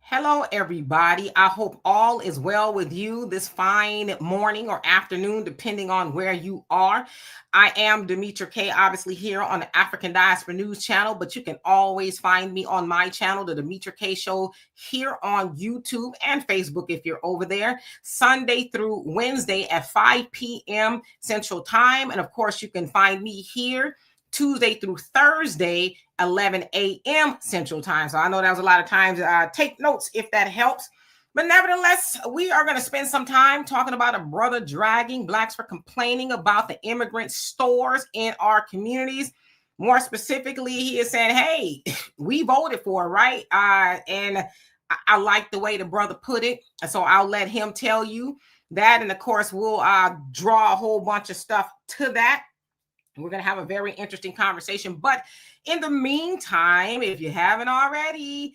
Hello, everybody. I hope all is well with you this fine morning or afternoon, depending on where you are. I am Demetra Kaye, obviously here on the African Diaspora News Channel, but you can always find me on my channel, the Demetra Kaye Show, here on YouTube and Facebook if you're over there, Sunday through Wednesday at 5 p.m. Central Time. And of course, you can find me here Tuesday through Thursday, 11 a.m. Central Time. So I know that was a lot of times. Take notes if that helps. But nevertheless, we are going to spend some time talking about a brother dragging Blacks for complaining about the immigrant stores in our communities. More specifically, he is saying, hey, we voted for it, right? And I like the way the brother put it. So I'll let him tell you that. And of course, we'll draw a whole bunch of stuff to that. We're going to have a very interesting conversation. But in the meantime, if you haven't already,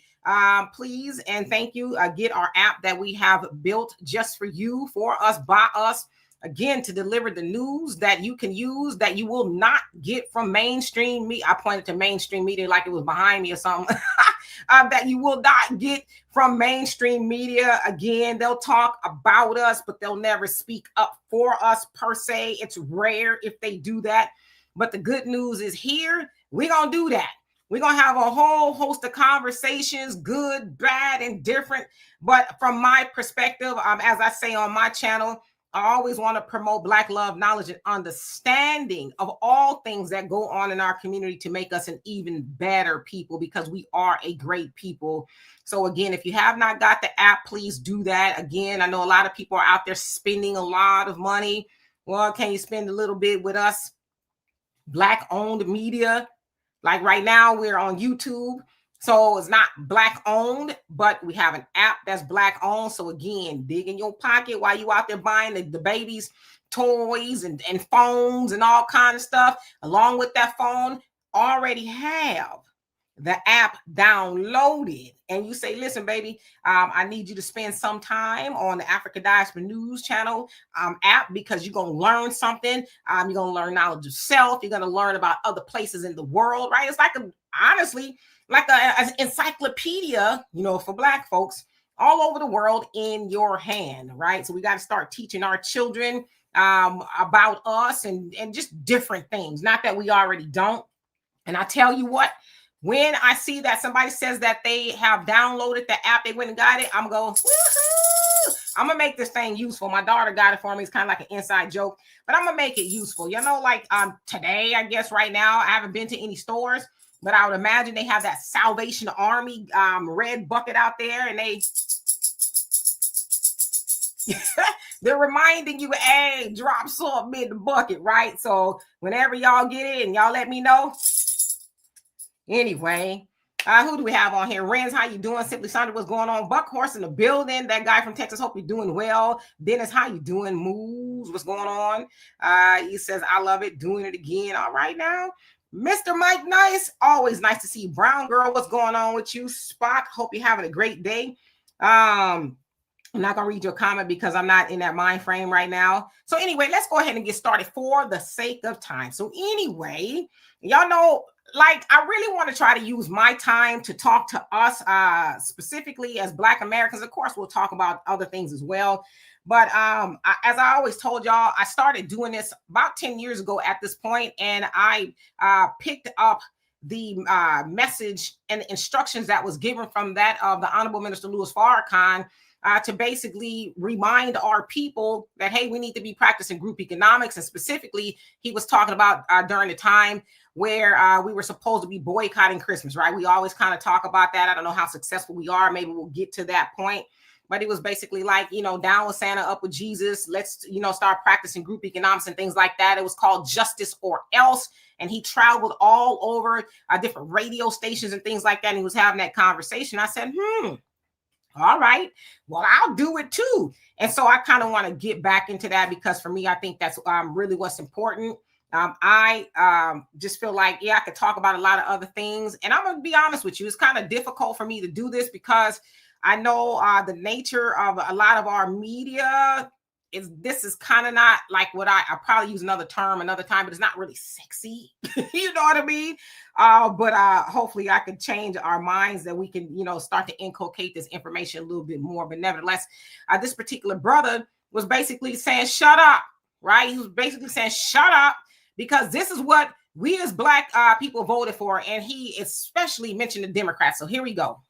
please and thank you, get our app that we have built just for you, for us, by us, again, to deliver the news that you can use, that you will not get from mainstream media. I pointed to mainstream media like it was behind me or something. That you will not get from mainstream media. Again, they'll talk about us, but they'll never speak up for us per se. It's rare if they do that. But the good news is here, we're going to do that. We're going to have a whole host of conversations, good, bad, and different. But from my perspective, as I say on my channel, I always want to promote Black love, knowledge, and understanding of all things that go on in our community to make us an even better people, because we are a great people. So again, if you have not got the app, please do that. Again, I know a lot of people are out there spending a lot of money. Well, can you spend a little bit with us? Black-owned media. Like right now, we're on YouTube. So it's not Black-owned, but we have an app that's Black-owned. So again, dig in your pocket while you out there buying the babies' toys and phones and all kind of stuff. Along with that phone, already have the app downloaded, and you say, listen, baby, I need you to spend some time on the African Diaspora News Channel app, because you're going to learn something. You're going to learn knowledge of self. You're going to learn about other places in the world, right? It's like, honestly, like an encyclopedia, for Black folks all over the world in your hand, right? So we got to start teaching our children about us and just different things. Not that we already don't. And I tell you what, when I see that somebody says that they have downloaded the app, they went and got it, I'm going, woohoo! I'm going to make this thing useful. My daughter got it for me. It's kind of like an inside joke, but I'm going to make it useful. Like today, I guess right now, I haven't been to any stores, but I would imagine they have that Salvation Army red bucket out there, and they're reminding you, hey, drop something in the bucket, right? So whenever y'all get it and y'all let me know. Anyway, who do we have on here? Renz, how you doing? Simply Sandra, what's going on? Buck Horse in the building. That guy from Texas, hope you're doing well. Dennis, how you doing? Moves, what's going on? He says, I love it. Doing it again. All right now. Mr. Mike Nice, always nice to see you. Brown Girl, what's going on with you? Spock, hope you're having a great day. I'm not going to read your comment because I'm not in that mind frame right now. So anyway, let's go ahead and get started for the sake of time. So anyway, y'all know, like, I really want to try to use my time to talk to us specifically as Black Americans. Of course, we'll talk about other things as well. But as I always told y'all, I started doing this about 10 years ago at this point, and I picked up the message and the instructions that was given from that of the Honorable Minister Louis Farrakhan to basically remind our people that, hey, we need to be practicing group economics. And specifically, he was talking about during the time where we were supposed to be boycotting Christmas, right? We always kind of talk about that. I don't know how successful we are. Maybe we'll get to that point. But it was basically like, down with Santa, up with Jesus. Let's, start practicing group economics and things like that. It was called Justice or Else. And he traveled all over different radio stations and things like that. And he was having that conversation. I said, all right, well, I'll do it too. And so I kind of want to get back into that, because for me, I think that's really what's important. I just feel like, I could talk about a lot of other things. And I'm going to be honest with you, it's kind of difficult for me to do this because I know the nature of a lot of our media this is kind of not like what I probably use another term another time, but it's not really sexy. You know what I mean? But hopefully I can change our minds that we can, start to inculcate this information a little bit more. But nevertheless, this particular brother was basically saying, shut up, right? He was basically saying, shut up, because this is what we as Black people voted for. And he especially mentioned the Democrats. So here we go.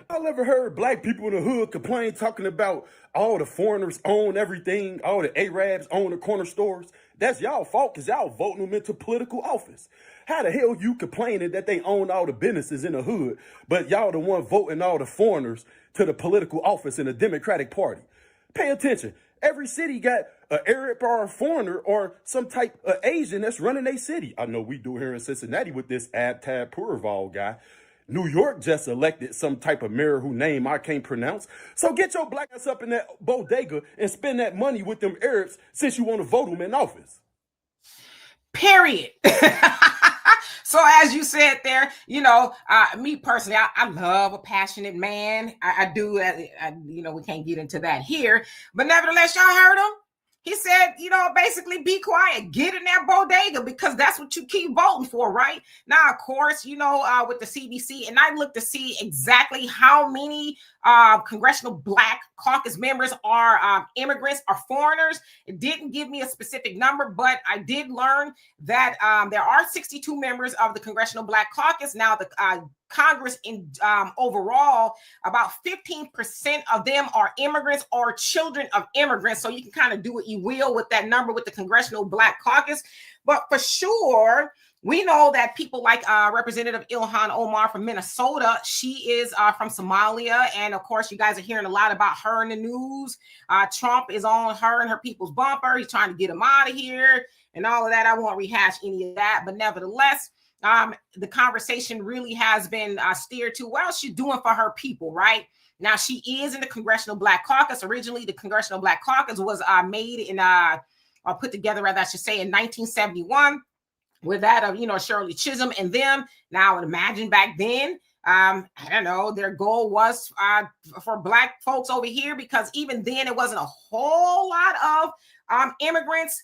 Y'all ever heard Black people in the hood complain, talking about all the foreigners own everything, all the Arabs own the corner stores? That's y'all fault, because y'all voting them into political office. How the hell you complaining that they own all the businesses in the hood, but y'all the one voting all the foreigners to the political office in the Democratic Party? Pay attention. Every city got an Arab or a foreigner or some type of Asian that's running their city. I know we do here in Cincinnati with this Abtab Purval guy. New York just elected some type of mayor whose name I can't pronounce. So get your Black ass up in that bodega and spend that money with them Arabs, since you want to vote them in office. Period. So as you said there, me personally, I love a passionate man. I do. We can't get into that here, but nevertheless, y'all heard him. He said, basically be quiet, get in that bodega, because that's what you keep voting for, right? Now, of course, with the CBC, and I looked to see exactly how many Congressional Black Caucus members are immigrants or foreigners. It didn't give me a specific number, but I did learn that there are 62 members of the Congressional Black Caucus. Now, the Congress in overall, about 15% of them are immigrants or children of immigrants. So you can kind of do what you will with that number with the Congressional Black Caucus. But for sure, we know that people like Representative Ilhan Omar from Minnesota, she is from Somalia. And of course, you guys are hearing a lot about her in the news. Trump is on her and her people's bumper. He's trying to get them out of here and all of that. I won't rehash any of that. But nevertheless, the conversation really has been steered to, well, she's doing for her people, right? Now, she is in the Congressional Black Caucus. Originally, the Congressional Black Caucus was made in, or put together, rather, I should say, in 1971, with that of, Shirley Chisholm and them. Now, I would imagine back then, I don't know, their goal was for Black folks over here, because even then, it wasn't a whole lot of immigrants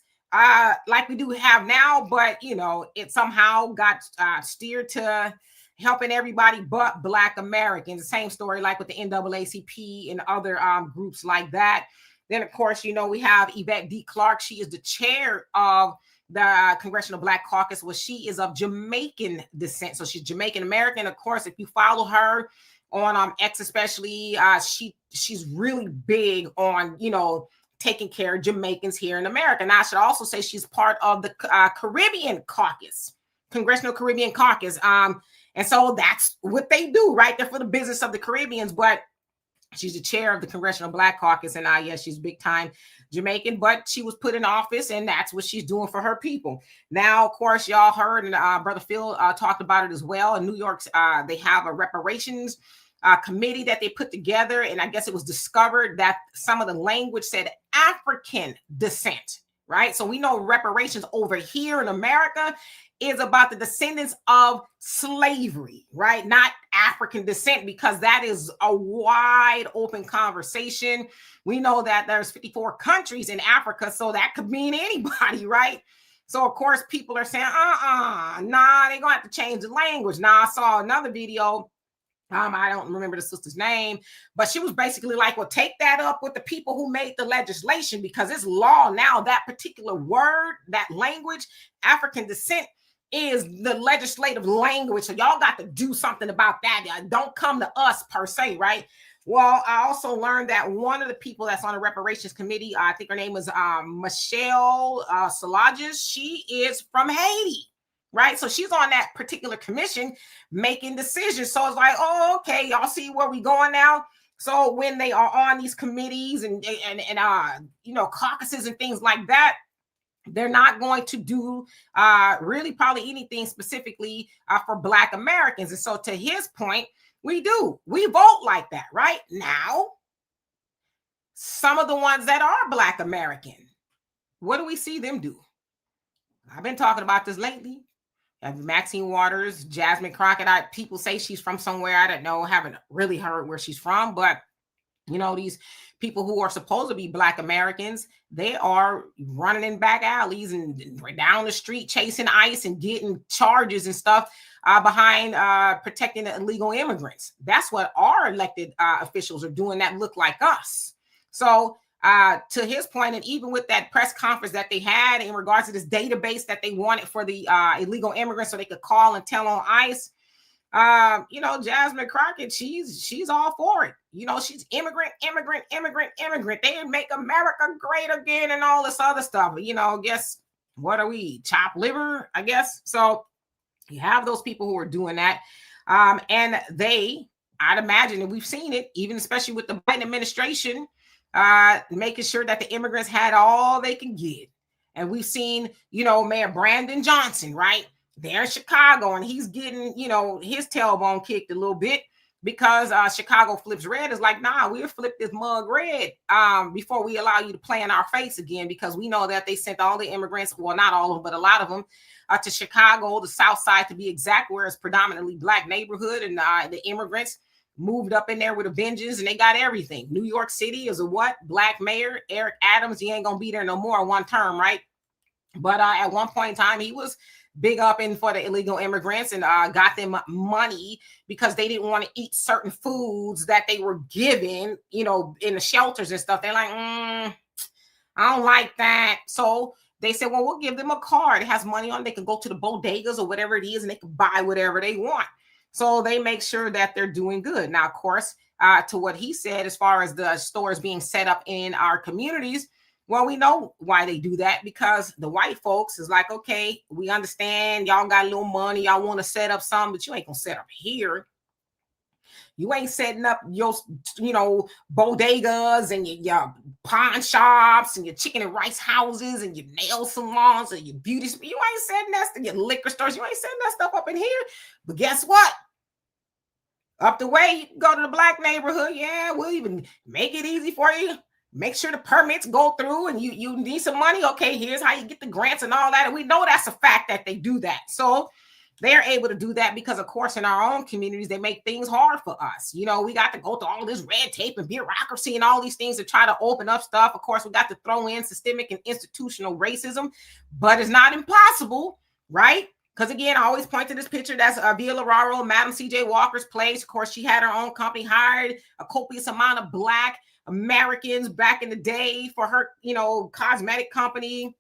like we do have now, but it somehow got steered to helping everybody but Black Americans. The same story like with the NAACP and other groups like that. Then, of course, we have Yvette D. Clarke. She is the chair of the Congressional Black Caucus. Well, she is of Jamaican descent, so she's Jamaican American. Of course, if you follow her on X, especially, she's really big on taking care of Jamaicans here in America. Now, I should also say she's part of the Caribbean Caucus, Congressional Caribbean Caucus. And so that's what they do, right? They're for the business of the Caribbeans, but she's the chair of the Congressional Black Caucus. And yes, she's big time Jamaican, but she was put in office, and that's what she's doing for her people. Now, of course, y'all heard, and Brother Phil talked about it as well. In New York, they have a reparations committee that they put together, and I guess it was discovered that some of the language said African descent, right? So we know reparations over here in America is about the descendants of slavery, right? Not African descent, because that is a wide open conversation. We know that there's 54 countries in Africa, so that could mean anybody, right? So of course, people are saying, nah, they're gonna have to change the language. Now, I saw another video. I don't remember the sister's name, but she was basically like, well, take that up with the people who made the legislation, because it's law now. That particular word, that language, African descent, is the legislative language. So y'all got to do something about that. Don't come to us per se, right? Well, I also learned that one of the people that's on the reparations committee, I think her name is Michelle Salages. She is from Haiti. Right. So she's on that particular commission making decisions. So it's like, oh, OK, y'all see where we going now. So when they are on these committees and caucuses and things like that, they're not going to do really probably anything specifically for Black Americans. And so to his point, we vote like that. Right now, some of the ones that are Black American, what do we see them do? I've been talking about this lately. Maxine Waters, Jasmine Crockett. People say she's from somewhere. I don't know. Haven't really heard where she's from, but You know, these people who are supposed to be Black Americans, they are running in back alleys and down the street chasing ICE and getting charges and stuff behind protecting the illegal immigrants. That's what our elected officials are doing that look like us. So to his point, and even with that press conference that they had in regards to this database that they wanted for the illegal immigrants so they could call and tell on ICE, you know, Jasmine Crockett, she's all for it. You know, she's immigrant. They make America great again and all this other stuff. But, you know, guess what are we? Chopped liver, I guess. So you have those people who are doing that. And I'd imagine, and we've seen it, even especially with the Biden administration, making sure that the immigrants had all they can get. And we've seen, you know, Mayor Brandon Johnson, right? There in Chicago, and he's getting, you know, his tailbone kicked a little bit because Chicago flips red. Is like, nah, we'll flip this mug red before we allow you to play in our face again, because we know that they sent all the immigrants, well, not all of them, but a lot of them to Chicago, the South Side to be exact, where it's predominantly Black neighborhood, and the immigrants moved up in there with a vengeance, and they got everything. New York City is a what? Black mayor, Eric Adams. He ain't gonna be there no more one term, right? But at one point in time, he was big up in for the illegal immigrants and got them money because they didn't want to eat certain foods that they were given, you know, in the shelters and stuff. They're like, I don't like that. So they said, well, we'll give them a card. It has money on it. They can go to the bodegas or whatever it is, and they can buy whatever they want. So they make sure that they're doing good. Now, of course, to what he said, as far as the stores being set up in our communities, well, we know why they do that, because the white folks is like, okay, we understand y'all got a little money, y'all want to set up something, but you ain't gonna set up here. You ain't setting up your, you know, bodegas and your pawn shops and your chicken and rice houses and your nail salons and your beauty. You ain't setting that, your liquor stores. You ain't setting that stuff up in here. But guess what? Up the way, you can go to the Black neighborhood. Yeah, we'll even make it easy for you. Make sure the permits go through, and you need some money. Okay, here's how you get the grants and all that. And we know that's a fact that they do that. So they're able to do that because, of course, in our own communities, they make things hard for us. You know, we got to go through all this red tape and bureaucracy and all these things to try to open up stuff. Of course, we got to throw in systemic and institutional racism, but it's not impossible, right? Because, again, I always point to this picture. That's Via Lararo, Madam C.J. Walker's place. Of course, she had her own company, hired a copious amount of Black Americans back in the day for her, you know, cosmetic company.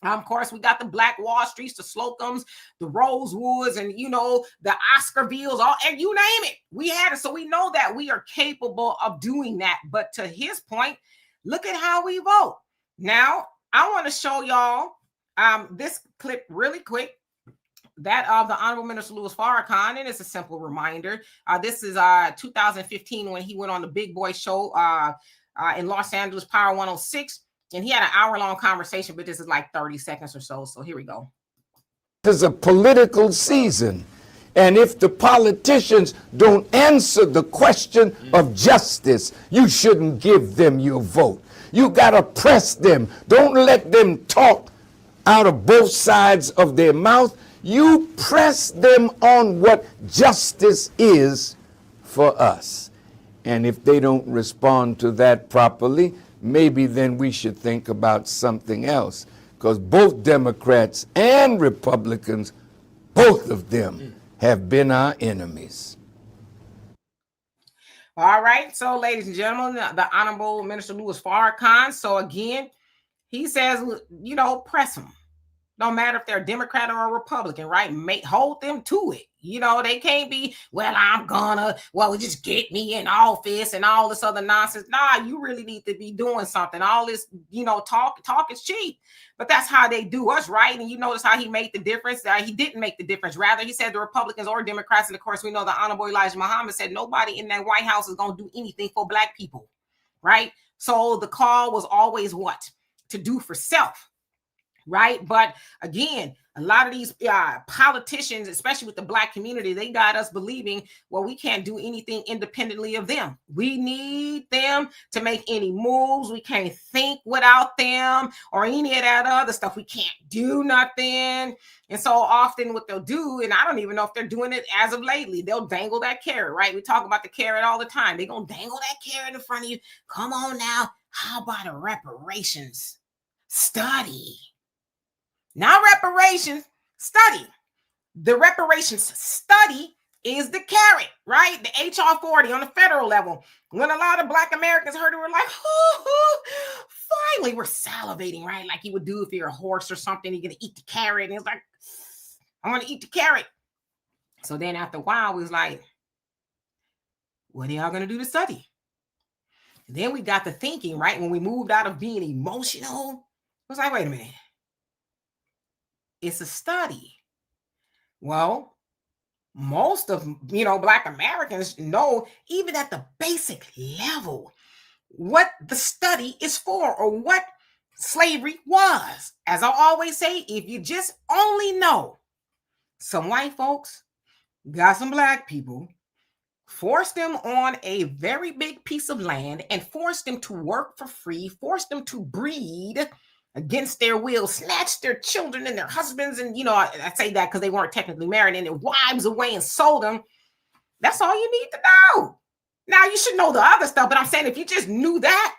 Of course, we got the Black Wall Streets, the Slocums, the Rosewoods, and, you know, the Oscarvilles, all, and you name it. We had it. So we know that we are capable of doing that. But to his point, look at how we vote. Now, I want to show y'all this clip really quick. That of the Honorable Minister Louis Farrakhan, and it's a simple reminder. This is 2015 when he went on the Big Boy show in Los Angeles, Power 106, and he had an hour-long conversation, but this is like 30 seconds or so. So here we go. It's a political season, and if the politicians don't answer the question of justice, you shouldn't give them your vote. You got to press them. Don't let them talk out of both sides of their mouth. You press them on what justice is for us. And if they don't respond to that properly, maybe then we should think about something else. Because both Democrats and Republicans, both of them have been our enemies. All right. So, ladies and gentlemen, the Honorable Minister Louis Farrakhan. So, again, he says, you know, press them. No matter if they're a Democrat or a Republican, right? Hold them to it. You know, they can't be, well, just get me in office and all this other nonsense. Nah, you really need to be doing something. All this, you know, talk is cheap. But that's how they do us, right? And you notice how he made the difference. He didn't make the difference. Rather, he said the Republicans or Democrats. And of course, we know the Honorable Elijah Muhammad said nobody in that White House is going to do anything for Black people, right? So the call was always what? To do for self. right? But again, a lot of these politicians, especially with the Black community, they got us believing, well, we can't do anything independently of them. We need them to make any moves. We can't think without them or any of that other stuff. We can't do nothing. And so often what they'll do, and I don't even know if they're doing it as of lately, they'll dangle that carrot, right? We talk about the carrot all the time. They're going to dangle that carrot in front of you. Come on now. How about a reparations study? Not reparations, study. The reparations study is the carrot, right? The HR 40 on the federal level. When a lot of Black Americans heard it, were like, finally, we're salivating, right? Like you would do if you're a horse or something, you're going to eat the carrot. And it's like, I want to eat the carrot. So then after a while, we was like, what are y'all going to do to study? And then we got to thinking, right? When we moved out of being emotional, it was like, wait a minute. It's a study. Well, most of, Black Americans know, even at the basic level, what the study is for or what slavery was. As I always say, if you just only know, some white folks got some Black people, forced them on a very big piece of land and forced them to work for free, forced them to breed against their will, snatched their children and their husbands, and I say that because they weren't technically married, and their wives away and sold them. That's all you need to know. Now you should know the other stuff, but I'm saying if you just knew that,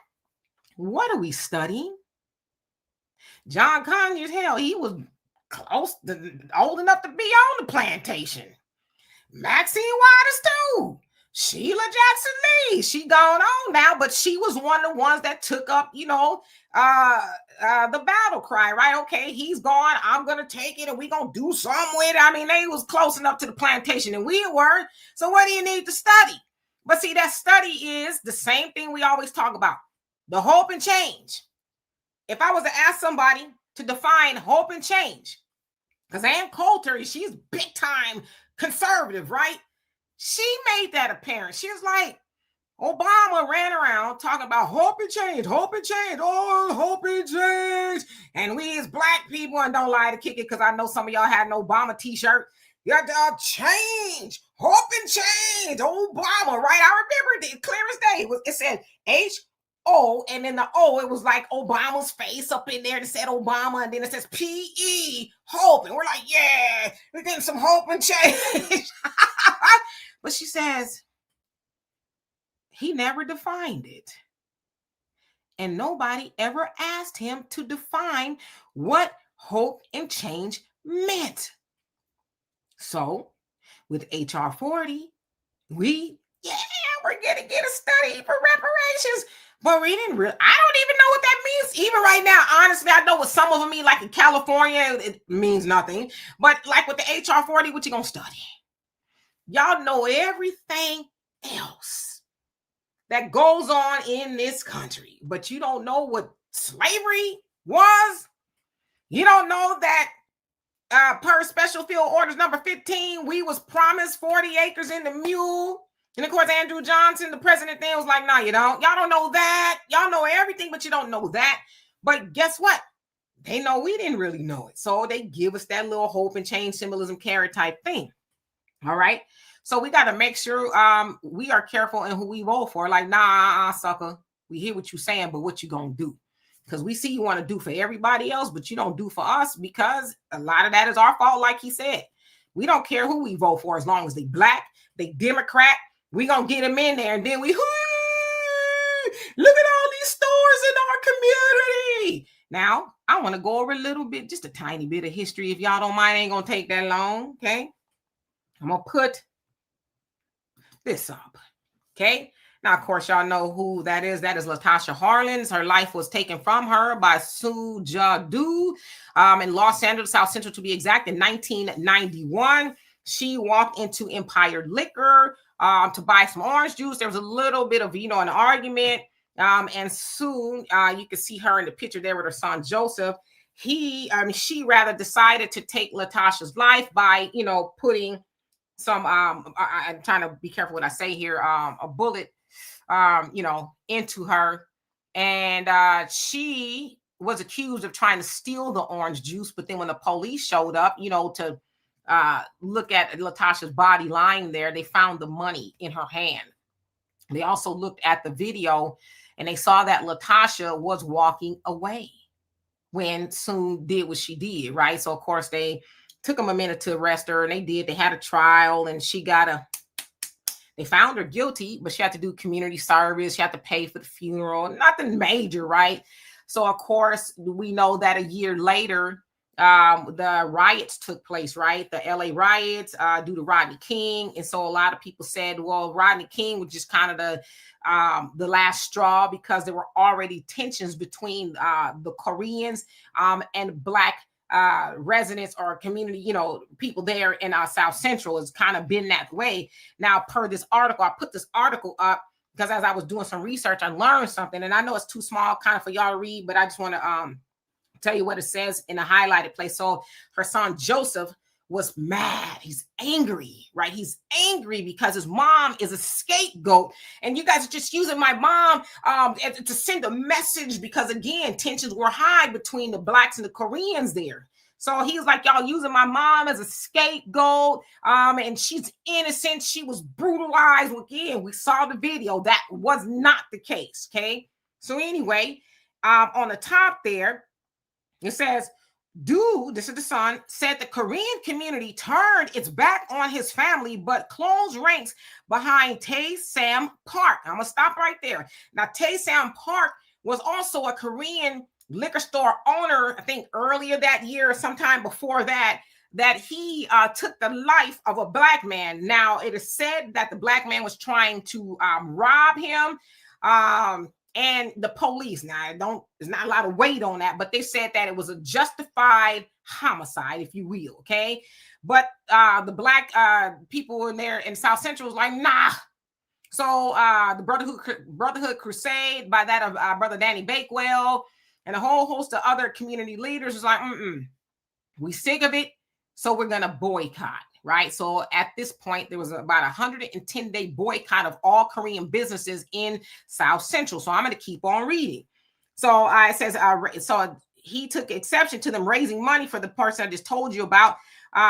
what are we studying? John Conyers, hell, he was old enough to be on the plantation. Maxine Waters too. Sheila Jackson Lee, she gone on now, but she was one of the ones that took up, the battle cry, right? Okay, he's gone. I'm going to take it and we're going to do something with it. I mean, they was close enough to the plantation and we were. So what do you need to study? But see, that study is the same thing we always talk about, the hope and change. If I was to ask somebody to define hope and change, because Ann Coulter, she's big time conservative, right? She made that apparent. She was like, Obama ran around talking about hope and change, oh, hope and change. And we as Black people, and don't lie to kick it, because I know some of y'all had an Obama t-shirt. You got to change, hope and change, Obama, right? I remember it clear as day. It said H-O, and then the O, it was like Obama's face up in there that said Obama, and then it says P-E, hope. And we're like, yeah, we're getting some hope and change. But she says, he never defined it. And nobody ever asked him to define what hope and change meant. So with HR 40, we're going to get a study for reparations. But we didn't really, I don't even know what that means. Even right now, honestly, I know what some of them mean, like in California, it means nothing. But like with the HR 40, what you going to study? Y'all know everything else that goes on in this country, but you don't know what slavery was. You don't know that per special field orders number 15, we was promised 40 acres in the mule. And of course, Andrew Johnson, the president then, was like, no, you don't. Y'all don't know that. Y'all know everything, but you don't know that. But guess what? They know we didn't really know it. So they give us that little hope and change symbolism carrot type thing. All right. So we got to make sure we are careful in who we vote for. Like, nah, sucker. We hear what you're saying, but what you going to do? Because we see you want to do for everybody else, but you don't do for us, because a lot of that is our fault. Like he said, we don't care who we vote for as long as they Black, they Democrat. We going to get them in there. And then we, look at all these stores in our community. Now, I want to go over a little bit, just a tiny bit of history. If y'all don't mind, ain't going to take that long. Okay. I'm going to put this up. Okay. Now, of course, y'all know who that is. That is Latasha Harlins. Her life was taken from her by Sue Jadu in Los Angeles, South Central to be exact, in 1991. She walked into Empire Liquor to buy some orange juice. There was a little bit of, an argument. And soon you can see her in the picture there with her son, Joseph. She rather decided to take Latasha's life by, putting some, I'm trying to be careful what I say here, a bullet, into her. And she was accused of trying to steal the orange juice, but then when the police showed up, to look at Latasha's body lying there, they found the money in her hand. They also looked at the video and they saw that Latasha was walking away when Soon did what she did, right? So of course they took them a minute to arrest her, and they had a trial, and they found her guilty, but she had to do community service. She had to pay for the funeral, nothing major, right? So of course we know that a year later, the riots took place, right? The LA riots due to Rodney King. And so a lot of people said, well, Rodney King was just kind of the last straw, because there were already tensions between the Koreans and Black residents or community, people there in South Central. Has kind of been that way. Now, per this article, I put this article up because as I was doing some research, I learned something, and I know it's too small kind of for y'all to read, but I just want to tell you what it says in a highlighted place. So her son Joseph was mad. He's angry, right? He's angry because his mom is a scapegoat, and you guys are just using my mom to send a message, because again, tensions were high between the Blacks and the Koreans there. So he's like, y'all using my mom as a scapegoat, and she's innocent. She was brutalized. Again, we saw the video. That was not the case, okay? So anyway, on the top there, it says, dude, this is the son, said the Korean community turned its back on his family, but closed ranks behind Tae-Sam Park. I'm going to stop right there. Now, Tae-Sam Park was also a Korean liquor store owner, I think earlier that year or sometime before that he took the life of a Black man. Now, it is said that the Black man was trying to rob him. And the police, now there's not a lot of weight on that, but they said that it was a justified homicide, if you will, okay? But the Black people in there in South Central was like, nah. So the Brotherhood Crusade, by that of Brother Danny Bakewell, and a whole host of other community leaders was like, we sick of it, so we're gonna boycott. Right. So at this point, there was about 110-day boycott of all Korean businesses in South Central. So I'm going to keep on reading. So it says, so he took exception to them raising money for the person I just told you about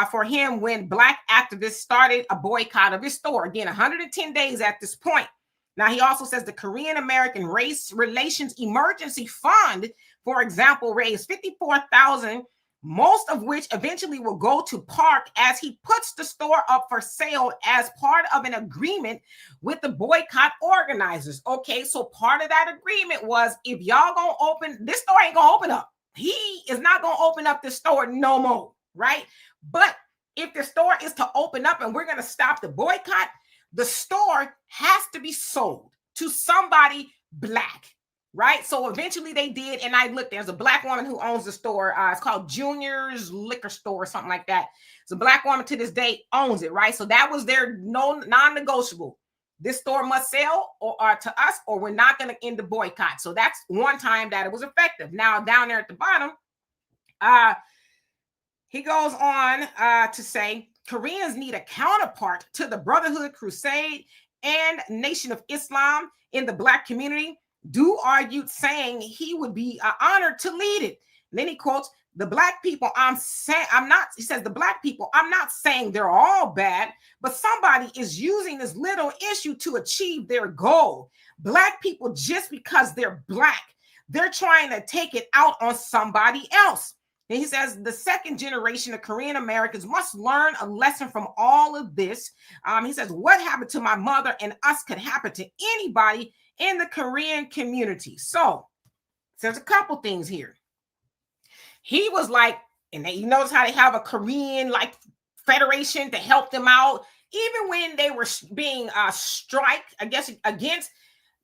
for him when Black activists started a boycott of his store. Again, 110 days at this point. Now, he also says the Korean American Race Relations Emergency Fund, for example, raised $54,000, most of which eventually will go to Park as he puts the store up for sale as part of an agreement with the boycott organizers. Okay, so part of that agreement was, if y'all gonna open, this store ain't gonna open up. He is not gonna open up this store no more, right? But if the store is to open up and we're gonna stop the boycott, the store has to be sold to somebody Black. Right. So eventually they did. And I looked, there's a Black woman who owns the store. It's called Junior's Liquor Store or something like that. It's a Black woman to this day owns it. Right. So that was their non-negotiable. This store must sell or to us, or we're not going to end the boycott. So that's one time that it was effective. Now, down there at the bottom, he goes on to say Koreans need a counterpart to the Brotherhood Crusade and Nation of Islam in the Black community. Du argued, saying he would be honored to lead it. And then he quotes, the Black people, he says, the Black people, I'm not saying they're all bad, but somebody is using this little issue to achieve their goal. Black people, just because they're Black, they're trying to take it out on somebody else. And he says the second generation of Korean Americans must learn a lesson from all of this. He says, what happened to my mother and us could happen to anybody in the Korean community. So there's a couple things here. He was like, and you notice how they have a Korean like federation to help them out. Even when they were being strike, I guess, against,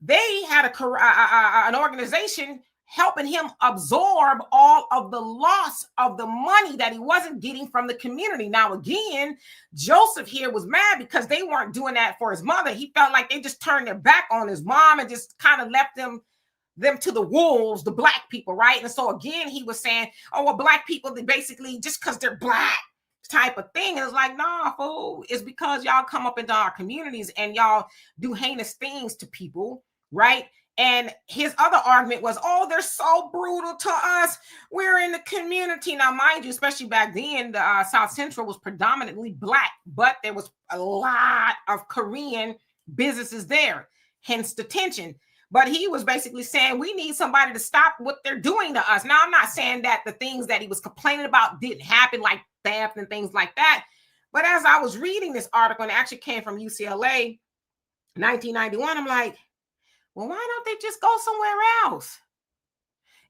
they had an organization helping him absorb all of the loss of the money that he wasn't getting from the community. Now, again, Joseph here was mad because they weren't doing that for his mother. He felt like they just turned their back on his mom and just kind of left them to the wolves, the Black people, right? And so again, he was saying, oh, well, Black people, they basically, just because they're Black type of thing. And it's like, nah, fool, it's because y'all come up into our communities and y'all do heinous things to people, right? And his other argument was, oh, they're so brutal to us. We're in the community. Now, mind you, especially back then, the South Central was predominantly Black, but there was a lot of Korean businesses there, hence the tension. But he was basically saying, we need somebody to stop what they're doing to us. Now, I'm not saying that the things that he was complaining about didn't happen, like theft and things like that. But as I was reading this article, and it actually came from UCLA, 1991, I'm like, well, why don't they just go somewhere else?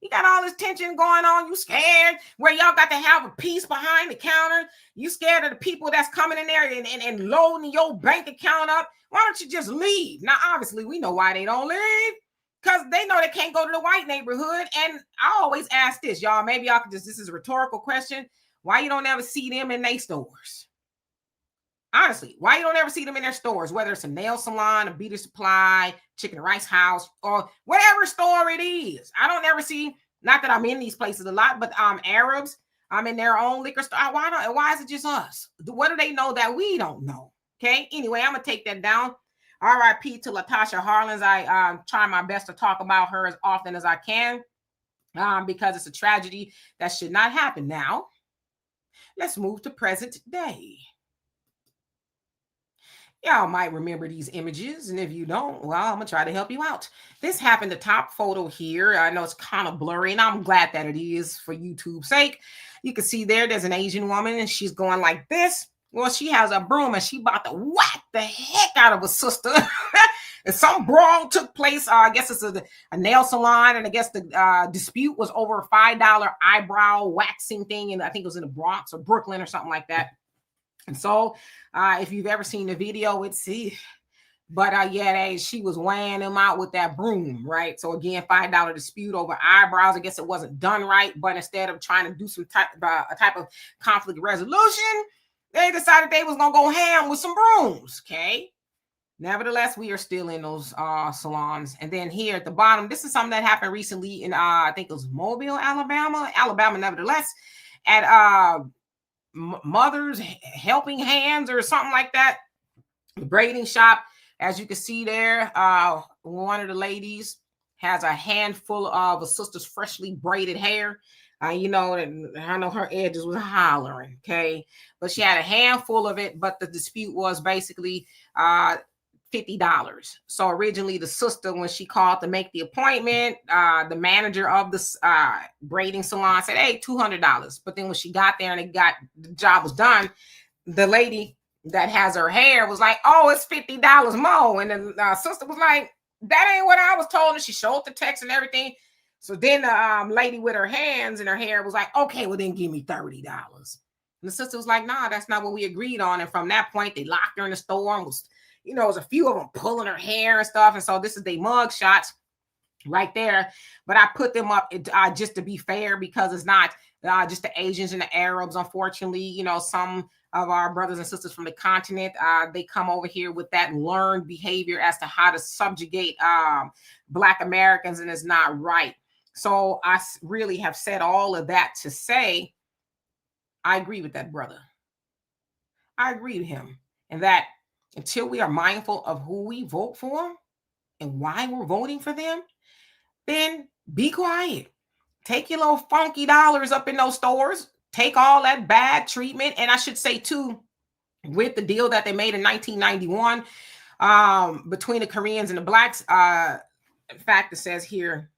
You got all this tension going on. You scared where y'all got to have a piece behind the counter. You scared of the people that's coming in there and loading your bank account up. Why don't you just leave? Now, obviously, we know why they don't leave. Because they know they can't go to the white neighborhood. And I always ask this, y'all. Maybe y'all can just, this is a rhetorical question. Why you don't ever see them in their stores? Honestly, why you don't ever see them in their stores, whether it's a nail salon, a beauty supply, chicken and rice house, or whatever store it is. I don't ever see, not that I'm in these places a lot, but Arabs, I'm in their own liquor store. Why is it just us? What do they know that we don't know? Okay. Anyway, I'm gonna take that down. RIP to Latasha Harlins. I try my best to talk about her as often as I can, because it's a tragedy that should not happen. Now, let's move to present day. Y'all might remember these images, and if you don't, well, I'm gonna try to help you out. This happened, the top photo here. I know it's kind of blurry, and I'm glad that it is for YouTube's sake. You can see there's an Asian woman, and she's going like this. Well, she has a broom, and she about to whack the heck out of a sister. And some brawl took place. I guess it's a nail salon, and I guess the dispute was over a $5 eyebrow waxing thing, and I think it was in the Bronx or Brooklyn or something like that. And so, if you've ever seen the video, she was weighing him out with that broom, right? So again, $5 dispute over eyebrows. I guess it wasn't done right, but instead of trying to do some type of conflict resolution, they decided they was gonna go ham with some brooms. Okay. Nevertheless, we are still in those salons. And then here at the bottom, this is something that happened recently in I think it was Mobile, Alabama. Nevertheless, at Mother's Helping Hands or something like that, the braiding shop. As you can see there, one of the ladies has a handful of a sister's freshly braided hair. I know her edges was hollering, okay, but she had a handful of it. But the dispute was basically $50. So originally the sister, when she called to make the appointment, the manager of the braiding salon said, hey, $200. But then when she got there and the job was done, the lady that has her hair was like, oh, it's $50 more. And then the sister was like, that ain't what I was told. And she showed the text and everything. So then the lady with her hands and her hair was like, okay, well then give me $30. And the sister was like, nah, that's not what we agreed on. And from that point, they locked her in the store and was, it was a few of them pulling her hair and stuff. And so this is their mug shots right there. But I put them up just to be fair, because it's not just the Asians and the Arabs. Unfortunately, some of our brothers and sisters from the continent, they come over here with that learned behavior as to how to subjugate Black Americans, and it's not right. So I really have said all of that to say, I agree with that brother. I agree with him. And that until we are mindful of who we vote for and why we're voting for them, then be quiet. Take your little funky dollars up in those stores. Take all that bad treatment. And I should say, too, with the deal that they made in 1991 between the Koreans and the Blacks, in fact, it says here,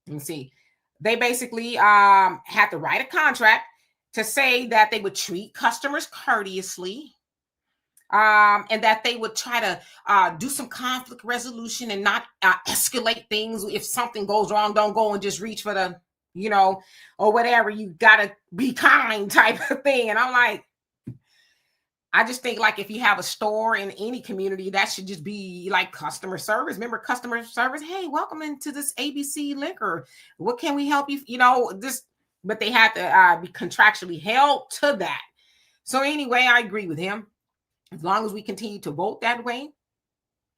you can see, they basically had to write a contract to say that they would treat customers courteously, and that they would try to do some conflict resolution and not escalate things. If something goes wrong, don't go and just reach for the, or whatever. You got to be kind type of thing. And I'm like, I just think, like, if you have a store in any community, that should just be like customer service. Remember customer service? Hey, welcome into this ABC liquor. What can we help you? But they had to be contractually held to that. So anyway, I agree with him. As long as we continue to vote that way,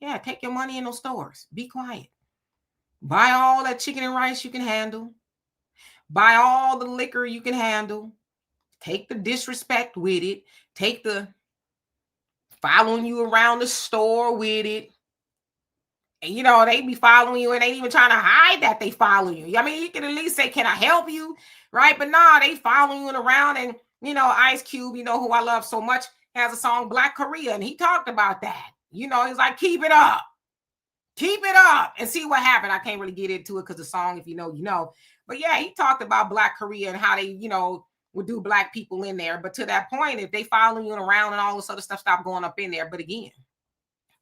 yeah, take your money in those stores. Be quiet. Buy all that chicken and rice you can handle. Buy all the liquor you can handle. Take the disrespect with it. Take the following you around the store with it. And, you know, they be following you and they even trying to hide that they follow you. I mean, you can at least say, can I help you? Right? But nah, they following you around. And, you know, Ice Cube, you know, who I love so much, has a song, Black Korea. And he talked about that. You know, he's like, keep it up. Keep it up and see what happened. I can't really get into it because the song, if you know, you know. But yeah, he talked about Black Korea and how they, you know, would do black people in there. But to that point, if they follow you around and all this other stuff, stop going up in there. But again,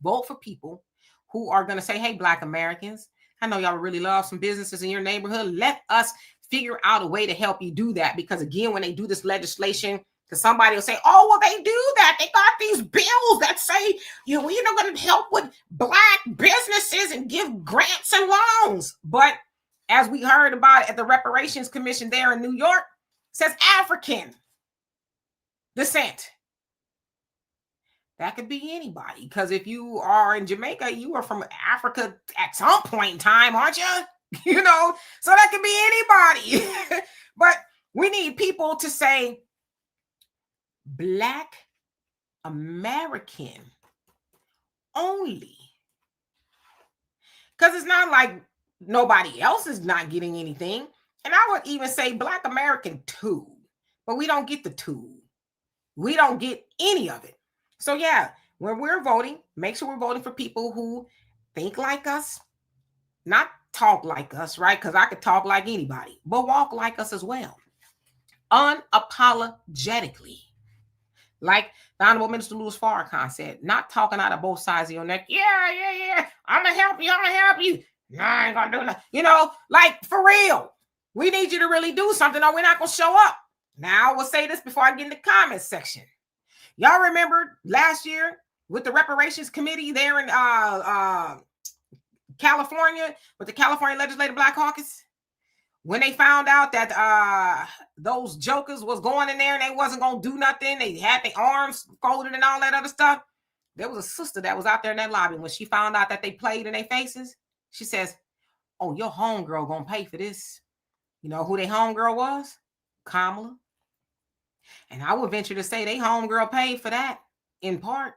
vote for people who are going to say, hey, Black Americans, I know y'all really love some businesses in your neighborhood. Let us figure out a way to help you do that. Because again, when they do this legislation, because somebody will say, oh, well, they do that. They got these bills that say, you know, we're not going to help with black businesses and give grants and loans. But as we heard about at the Reparations Commission there in New York, it says African descent. That could be anybody. Because if you are in Jamaica, you are from Africa at some point in time, aren't you? You know, so that could be anybody. But we need people to say, Black American only. Because it's not like nobody else is not getting anything. And I would even say Black American too. But we don't get the two. We don't get any of it. So yeah, when we're voting, make sure we're voting for people who think like us, not talk like us, right? Because I could talk like anybody, but walk like us as well. Unapologetically. Like the Honorable Minister Louis Farrakhan said, not talking out of both sides of your neck. Yeah. I'm going to help you. No, I ain't going to do nothing. You know, like for real. We need you to really do something or we're not going to show up. Now, I will say this before I get in the comments section. Y'all remember last year with the reparations committee there in California with the California Legislative Black Caucus? When they found out that those jokers was going in there and they wasn't going to do nothing, they had their arms folded and all that other stuff. There was a sister that was out there in that lobby. When she found out that they played in their faces, she says, oh, your homegirl going to pay for this. You know who their homegirl was? Kamala. And I would venture to say they homegirl paid for that in part.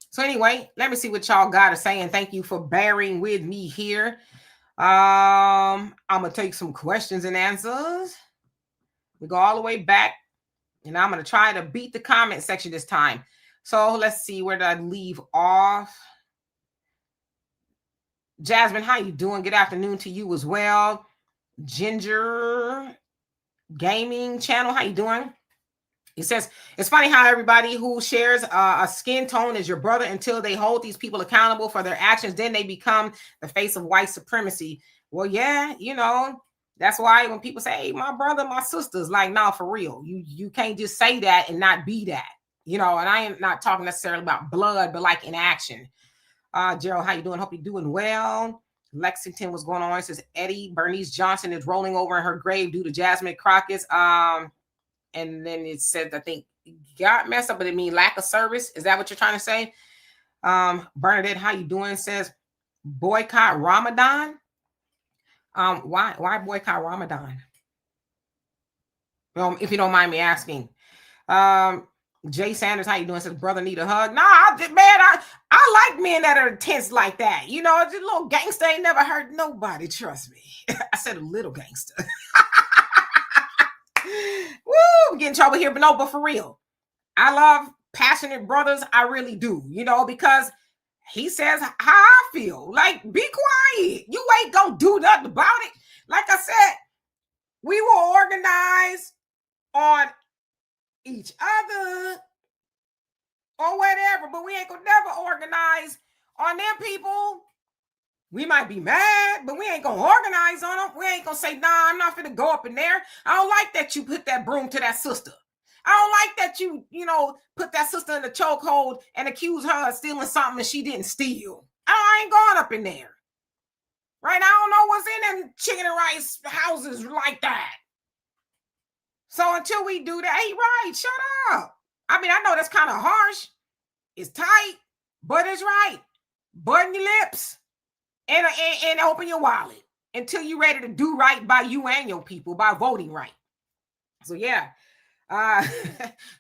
So anyway, let me see what y'all got to say. And thank you for bearing with me here. I'm gonna take some questions and answers. We go all the way back, and I'm gonna try to beat the comment section this time. So let's see, where did I leave off? Jasmine, how you doing? Good afternoon to you as well. Ginger Gaming Channel, how you doing? He says, it's funny how everybody who shares a skin tone is your brother until they hold these people accountable for their actions. Then they become the face of white supremacy. Well, yeah, you know, that's why when people say, hey, my brother, my sister's like, no, for real. You can't just say that and not be that, you know, and I am not talking necessarily about blood, but like in action. Gerald, how you doing? Hope you're doing well. Lexington, what's going on? It says Eddie Bernice Johnson is rolling over in her grave due to Jasmine Crockett's and then it said, I think, got messed up, but it means lack of service. Is that what you're trying to say? Bernadette, how you doing? Says, boycott Ramadan. Why boycott Ramadan? Well, if you don't mind me asking. Jay Sanders, how you doing? Says, brother, need a hug. Nah, I like men that are intense like that. You know, just a little gangster ain't never hurt nobody. Trust me. I said a little gangster. Woo, get in trouble here, but for real. I love passionate brothers. I really do, you know, because he says how I feel. Like, be quiet. You ain't gonna do nothing about it. Like I said, we will organize on each other or whatever, but we ain't gonna never organize on them people. We might be mad, but we ain't gonna organize on them. We ain't gonna say, nah, I'm not gonna go up in there. I don't like that you put that broom to that sister. I don't like that you know, put that sister in the chokehold and accuse her of stealing something that she didn't steal. I ain't going up in there. Right? I don't know what's in them chicken and rice houses like that. So until we do that, hey, right, shut up. I mean, I know that's kind of harsh. It's tight, but it's right. Button your lips. And open your wallet until you're ready to do right by you and your people by voting right. So yeah, Uh,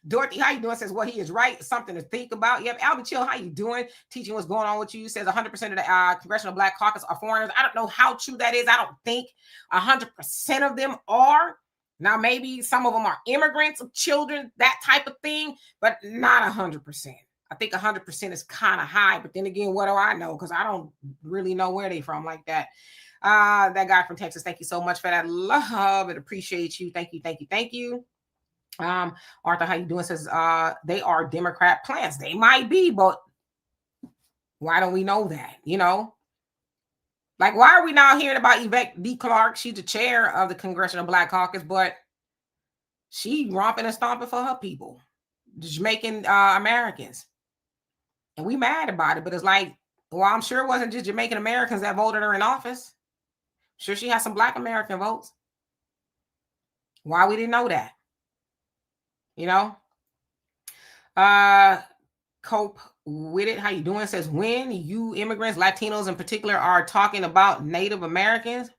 Dorothy, how you doing? Says, well, he is right. Something to think about. Yep. Albie Chill, how you doing? Teaching what's going on with you. Says 100% of the Congressional Black Caucus are foreigners. I don't know how true that is. I don't think 100% of them are. Now, maybe some of them are immigrants of children, that type of thing, but not 100%. I think 100% is kind of high. But then again, what do I know? Because I don't really know where they from like that. That guy from Texas, thank you so much for that love and appreciate you. Thank you, thank you, thank you. Arthur, how you doing? Says they are Democrat plants. They might be, but why don't we know that? You know, like why are we now hearing about Yvette D. Clarke? She's the chair of the Congressional Black Caucus, but she romping and stomping for her people, the Jamaican Americans, and we mad about it. But it's like, well, I'm sure it wasn't just Jamaican Americans that voted her in office. Sure, she has some Black American votes. Why we didn't know that? You know, cope with it. How you doing? Says when you immigrants, Latinos in particular, are talking about Native Americans.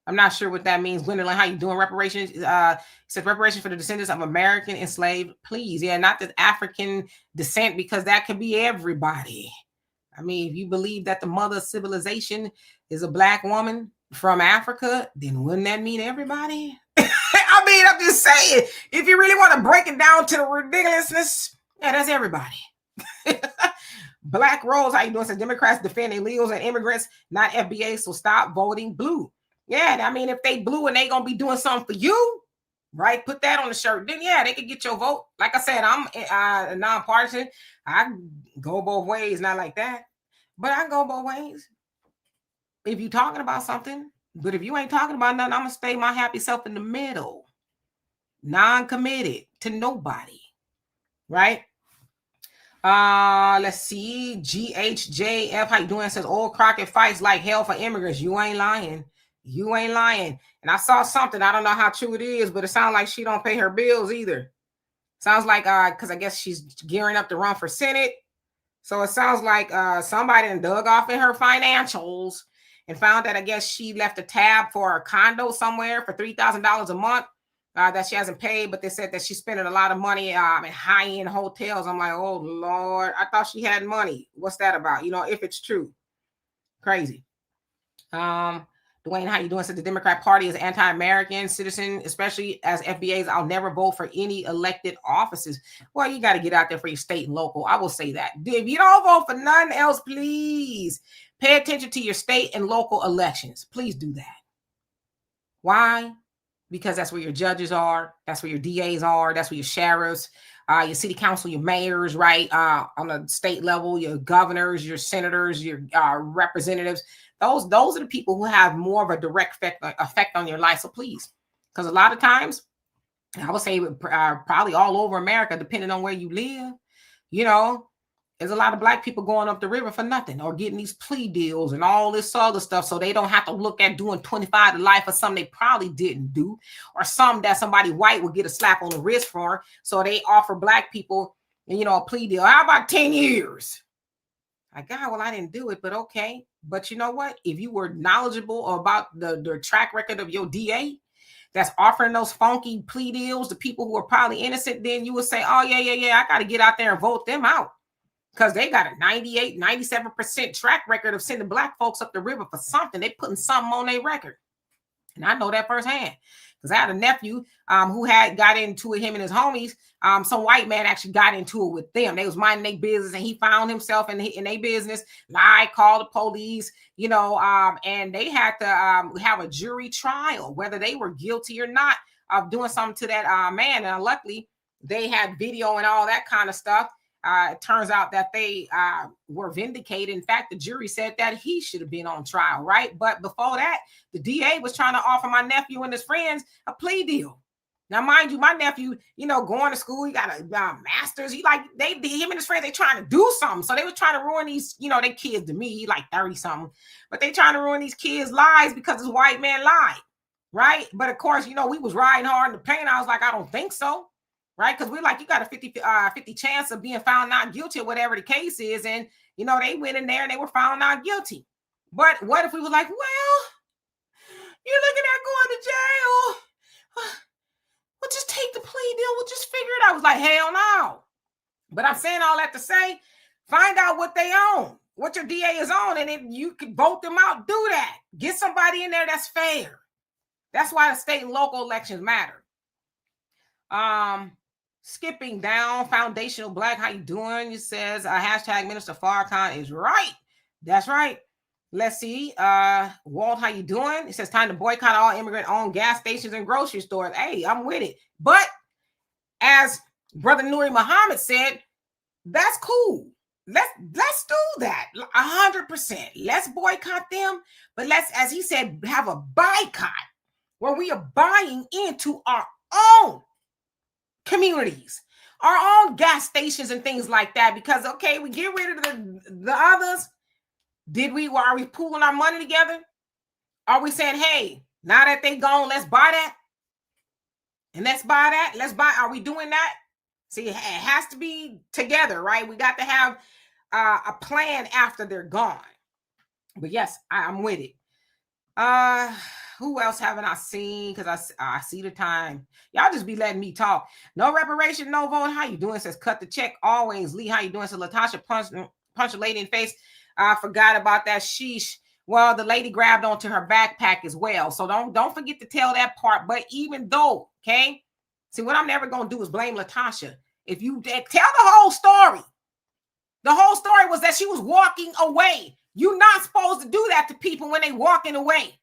I'm not sure what that means. Gwendolyn, how you doing? Reparations. Says reparations for the descendants of American enslaved. Please, yeah, not the African descent, because that could be everybody. I mean, if you believe that the mother of civilization is a Black woman from Africa, then wouldn't that mean everybody? I mean, I'm just saying, if you really want to break it down to the ridiculousness, yeah, that's everybody. Black Rose, how you doing? Says Democrats defend illegals and immigrants, not FBA, so stop voting blue. Yeah, I mean, if they blue and they gonna be doing something for you, right? Put that on the shirt. Then yeah, they can get your vote. Like I said, I'm nonpartisan. I go both ways, not like that, but I go both ways. If you talking about something, but if you ain't talking about nothing, I'm gonna stay my happy self in the middle, non-committed to nobody, right? Let's see. GHJF, how you doing? Says old Crockett fights like hell for immigrants. You ain't lying. You ain't lying. And I saw something. I don't know how true it is, but it sounds like she don't pay her bills either. Sounds like because I guess she's gearing up to run for Senate. So it sounds like somebody dug off in her financials and found that I guess she left a tab for a condo somewhere for $3,000 a month that she hasn't paid, but they said that she's spending a lot of money in high-end hotels. I'm like, oh Lord, I thought she had money. What's that about? You know, if it's true. Crazy. Dwayne, how you doing? Said the Democrat Party is anti-American citizen, especially as FBAs. I'll never vote for any elected offices. Well, you got to get out there for your state and local. I will say that. If you don't vote for nothing else, please pay attention to your state and local elections. Please do that. Why? Because that's where your judges are. That's where your DAs are. That's where your sheriffs, your city council, your mayors, right? On the state level, your governors, your senators, your representatives. Those are the people who have more of a direct effect on your life. So please, because a lot of times, I would say probably all over America, depending on where you live, you know, there's a lot of Black people going up the river for nothing or getting these plea deals and all this other stuff. So they don't have to look at doing 25 to life for something they probably didn't do, or some that somebody white would get a slap on the wrist for. So they offer Black people, you know, a plea deal. How about 10 years? Like, God, well, I didn't do it, but okay. But you know what? If you were knowledgeable about the track record of your DA that's offering those funky plea deals to people who are probably innocent, then you would say, oh, yeah, I got to get out there and vote them out. Because they got a 98, 97% track record of sending Black folks up the river for something. They putting something on their record. And I know that firsthand. Because I had a nephew who had got into it, him and his homies. Some white man actually got into it with them. They was minding their business, and he found himself in their business. Lied, called the police, you know, and they had to have a jury trial, whether they were guilty or not of doing something to that man. And luckily, they had video and all that kind of stuff. It turns out that they were vindicated. In fact, the jury said that he should have been on trial, right? But before that, the DA was trying to offer my nephew and his friends a plea deal. Now, mind you, my nephew, you know, going to school, he got a master's. Him and his friends, they trying to do something. So they was trying to ruin these, you know, they kids to me, he like 30 something, but they trying to ruin these kids' lives because this white man lied, right? But of course, you know, we was riding hard in the paint. I was like, I don't think so. Right? Because we're like, you got a 50 chance of being found not guilty or whatever the case is. And, you know, they went in there and they were found not guilty. But what if we were like, well, you're looking at going to jail. Well, just take the plea deal. We'll just figure it out. I was like, hell no. But I'm saying all that to say, find out what they own, what your DA is on, and if you can vote them out, do that. Get somebody in there that's fair. That's why the state and local elections matter. Skipping down, Foundational Black, how you doing? It says hashtag Minister Farrakhan is right. That's right. Let's see. Walt, how you doing? It says time to boycott all immigrant-owned gas stations and grocery stores. Hey, I'm with it. But as Brother Nuri Muhammad said, that's cool. Let's do that 100%. Let's boycott them, but let's, as he said, have a boycott where we are buying into our own communities, our own gas stations and things like that. Because okay, we get rid of the others. Are we pooling our money together? Are we saying, hey, now that they gone, let's buy that? And let's buy that. Are we doing that? See, it has to be together, right? We got to have a plan after they're gone. But yes, I'm with it. Who else haven't I seen? Because I see the time. Y'all just be letting me talk. No reparation, no vote. How you doing? Says cut the check always. Lee, how you doing? So Latasha punched a lady in the face. I forgot about that. Sheesh. Well, the lady grabbed onto her backpack as well. So don't forget to tell that part. But even though, okay, see, what I'm never gonna do is blame Latasha. If you tell the whole story was that she was walking away. You're not supposed to do that to people when they walking away.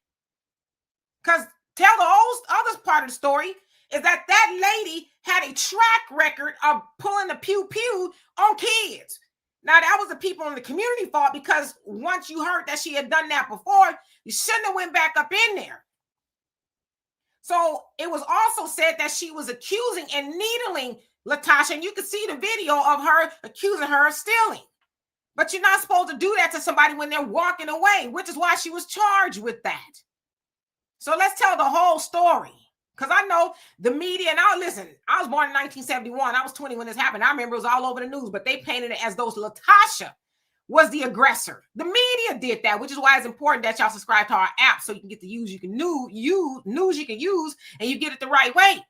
Because tell the whole other part of the story is that lady had a track record of pulling the pew-pew on kids. Now, that was the people in the community fault, because once you heard that she had done that before, you shouldn't have went back up in there. So it was also said that she was accusing and needling Latasha, and you could see the video of her accusing her of stealing. But you're not supposed to do that to somebody when they're walking away, which is why she was charged with that. So let's tell the whole story. Because I know the media, and listen, I was born in 1971. I was 20 when this happened. I remember it was all over the news, but they painted it as though Latasha was the aggressor. The media did that, which is why it's important that y'all subscribe to our app so you can get the news you can use, and you get it the right way.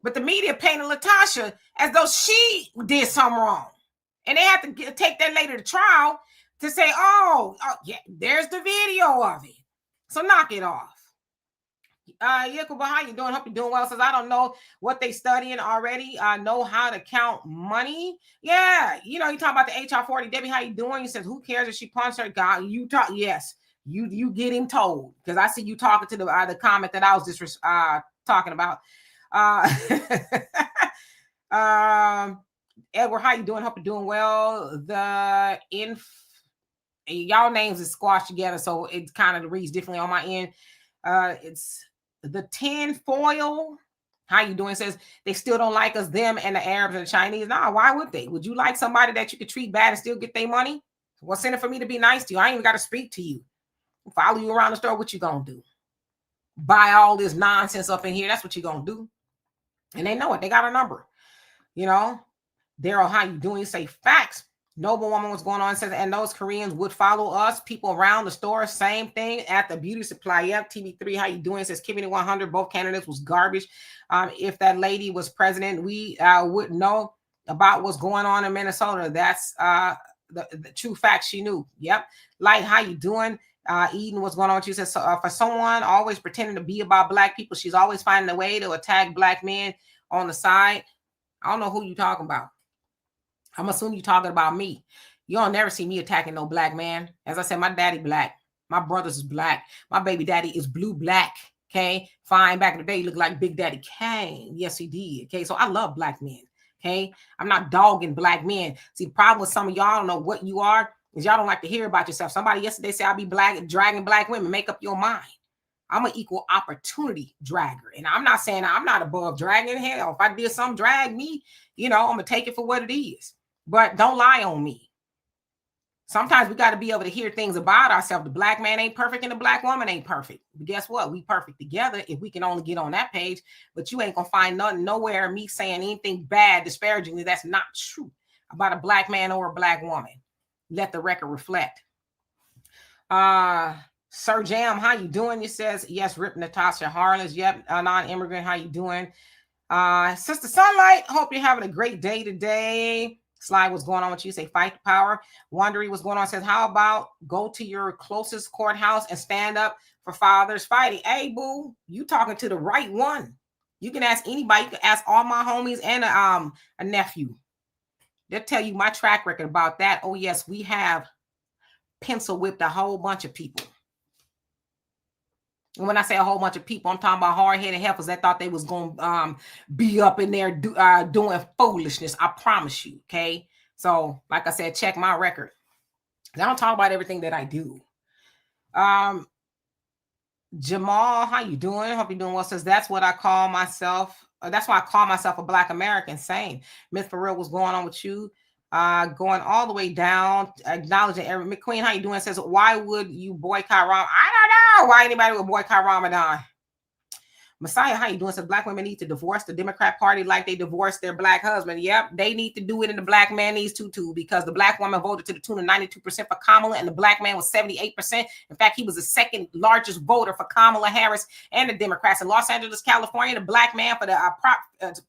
But the media painted Latasha as though she did something wrong. And they had to take that later to trial to say, oh, yeah, there's the video of it. So knock it off. Yakuba, how you doing? Hope you're doing well. Says, I don't know what they studying already. I know how to count money. Yeah, you talking about the HR 40. Debbie, how you doing? He says, who cares if she punched her guy? You talk, yes, you get him told. Because I see you talking to the comment that I was just talking about. Edward, how you doing? Hope you're doing well. Y'all names is squashed together, so it kind of reads differently on my end. It's the tin foil. How you doing? Says they still don't like us, them and the Arabs and the Chinese. Nah, why would they? Would you like somebody that you could treat bad and still get their money? What's in it for me to be nice to you? I ain't even got to speak to you. Follow you around the store. What you gonna do? Buy all this nonsense up in here. That's what you gonna do. And they know it. They got a number. Daryl, how you doing? You say facts. Noble Woman, what's going on? Says, and those Koreans would follow us. People around the store, same thing at the beauty supply. Yep, TV3, how you doing? Says, Kimmy 100, both candidates was garbage. If that lady was president, we wouldn't know about what's going on in Minnesota. That's the true fact she knew. Yep. Light, how you doing? Eden, what's going on? She says, for someone always pretending to be about black people, she's always finding a way to attack black men on the side. I don't know who you talking about. I'm assuming you're talking about me. You don't never see me attacking no black man. As I said, my daddy black. My brothers is black. My baby daddy is blue black. Okay. Fine. Back in the day, he looked like Big Daddy Kane. Yes, he did. Okay. So I love black men. Okay. I'm not dogging black men. See, the problem with some of y'all, I don't know what you are, is y'all don't like to hear about yourself. Somebody yesterday said I'll be black, dragging black women. Make up your mind. I'm an equal opportunity dragger. And I'm not saying I'm not above dragging. Hell, if I did something, drag me, I'm going to take it for what it is. But don't lie on me. Sometimes we got to be able to hear things about ourselves. The black man ain't perfect and the black woman ain't perfect. But guess what? We perfect together if we can only get on that page. But you ain't going to find nothing nowhere me saying anything bad, disparagingly. That's not true about a black man or a black woman. Let the record reflect. Sir Jam, how you doing? It says, yes, rip Latasha Harlins. Yep, non-immigrant, how you doing? Sister Sunlight, hope you're having a great day today. Slide, what's going on with you? Say fight the power. Wandery, what's going on? Says, how about go to your closest courthouse and stand up for fathers fighting? Hey, boo, you talking to the right one. You can ask anybody. You can ask all my homies and a nephew. They'll tell you my track record about that. Oh, yes, we have pencil whipped a whole bunch of people. And when I say a whole bunch of people, I'm talking about hard-headed heifers that thought they was going to be up in there doing foolishness. I promise you, okay? So, like I said, check my record. I don't talk about everything that I do. Jamal, how you doing? Hope you're doing well. Says, that's what I call myself. That's why I call myself a Black American. Same. Myth for real, what's going on with you? Going all the way down, acknowledging every McQueen, how you doing? Says, why would you boycott Ramadan? I don't know why anybody would boycott Ramadan. Messiah, how you doing? Says, Black women need to divorce the Democrat Party like they divorced their Black husband. Yep, they need to do it, and the Black man needs to too, because the Black woman voted to the tune of 92% for Kamala, and the Black man was 78%. In fact, he was the second largest voter for Kamala Harris and the Democrats. In Los Angeles, California, the Black man for the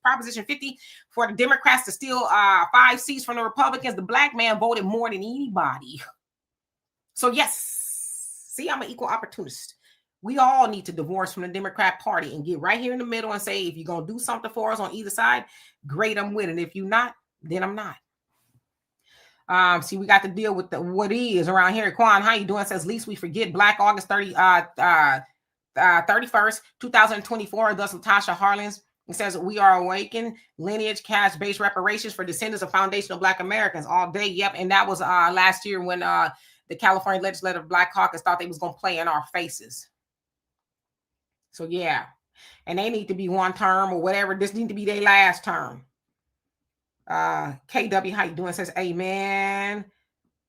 Proposition 50 for the Democrats to steal 5 seats from the Republicans, the Black man voted more than anybody. So yes, see, I'm an equal opportunist. We all need to divorce from the Democrat Party and get right here in the middle and say, if you're going to do something for us on either side, great, I'm with it. If you're not, then I'm not. See, we got to deal with what is around here. Quan, how you doing? Says, least we forget Black August 31st, 2024. Thus, Latasha Harlins. It says, we are awakened lineage cash-based reparations for descendants of foundational Black Americans all day. Yep. And that was last year when the California Legislative Black Caucus thought they was going to play in our faces. So, yeah, and they need to be one term or whatever. This need to be their last term. KW, how you doing? Says, amen.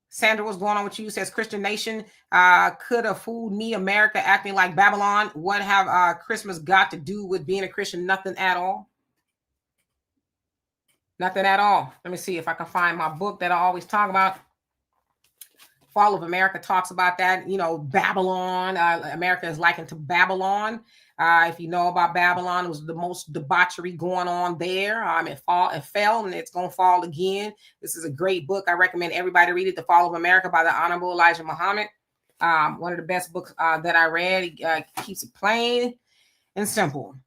Sandra, what's going on with you? Says, Christian Nation, could have fooled me, America acting like Babylon. What have Christmas got to do with being a Christian? Nothing at all. Nothing at all. Let me see if I can find my book that I always talk about. Fall of America talks about that. You know, Babylon. America is likened to Babylon. If you know about Babylon, it was the most debauchery going on there. It fell, and it's going to fall again. This is a great book. I recommend everybody read it. The Fall of America by the Honorable Elijah Muhammad. One of the best books that I read. It keeps it plain and simple.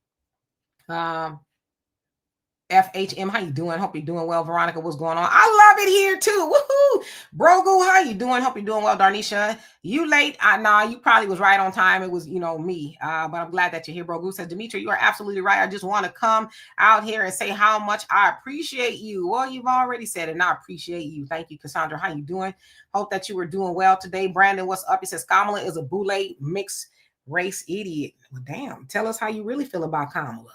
FHM, how you doing? Hope you're doing well. Veronica, what's going on? I love it here too. Woohoo! Brogu, how you doing? Hope you're doing well. Darnisha, you late? Nah, you probably was right on time. It was, me. But I'm glad that you're here. Brogu says, Demetra, you are absolutely right. I just want to come out here and say how much I appreciate you. Well, you've already said it, and I appreciate you. Thank you, Cassandra. How you doing? Hope that you were doing well today. Brandon, what's up? He says, Kamala is a boule mixed race idiot. Well, damn. Tell us how you really feel about Kamala.